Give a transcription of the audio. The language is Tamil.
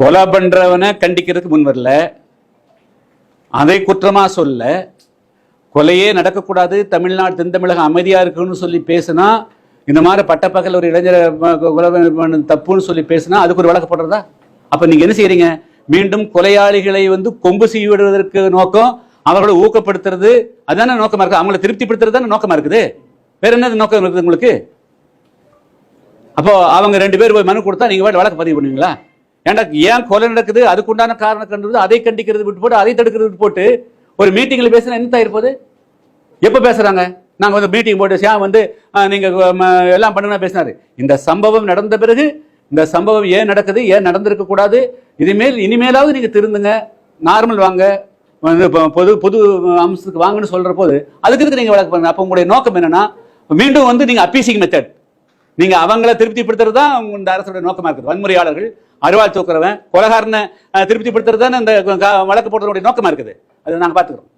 கொலை பண்றவனை கண்டிக்கிறதுக்கு முன் வரல, அதை குற்றமா சொல்ல, கொலையே நடக்கக்கூடாது, தமிழ்நாடு தென் தமிழகம் அமைதியா இருக்குன்னு சொல்லி பேசினா, இந்த மாதிரி பட்டப்பகல் ஒரு இளைஞர் தப்புன்னு சொல்லி பேசினா அதுக்கு ஒரு வழக்கு போடுறதா? அப்ப நீங்க என்ன செய்யறீங்க? மீண்டும் கொலையாளிகளை கொம்பு சீவி விடுவதற்கு நோக்கம், அவர்களை ஊக்கப்படுத்துறது, அதான நோக்கமா இருக்கு. அவங்களை திருப்திப்படுத்துறது தானே நோக்கமா இருக்குது. வேற என்ன நோக்கம் இருக்குது உங்களுக்கு? அப்போ அவங்க 2 பேர் போய் மனு கொடுத்தா நீங்க வழக்கு பதிவு பண்ணுவீங்களா? ஏன்டா ஏன் கொலை நடக்குது, அதுக்குண்டான காரணம் கண்டு அதை கண்டிக்கிறது விட்டு போட்டு, அதை தடுக்கிறது விட்டு போட்டு ஒரு மீட்டிங்ல பேசினா என்ன இருப்பது? எப்ப பேசுறாங்க? நாங்க மீட்டிங் போட்டு நீங்க எல்லாம் பண்ணுங்க பேசினாரு. இந்த சம்பவம் நடந்த பிறகு இந்த சம்பவம் ஏன் நடக்குது, ஏன் நடந்திருக்க கூடாது, இனிமேலாவது நீங்க திருந்துங்க, நார்மல் வாங்க, பொது அம்சத்துக்கு வாங்கன்னு சொல்ற போது அதுக்கு நீங்க வழக்கு பண்ணுங்க. அப்ப உங்களுடைய நோக்கம் என்னன்னா, மீண்டும் நீங்க அப்பீசிங் மெத்தட், நீங்க அவங்களை திருப்திப்படுத்துறது தான் இந்த அரசோட நோக்கமா இருக்குது. வன்முறையாளர்கள், அருவாள் தூக்குறவன், கொலகாரனை திருப்திப்படுத்துறது தான் இந்த வழக்கு போடுறதுடைய நோக்கமா இருக்குது. அதை நாங்க பாத்துக்கிறோம்.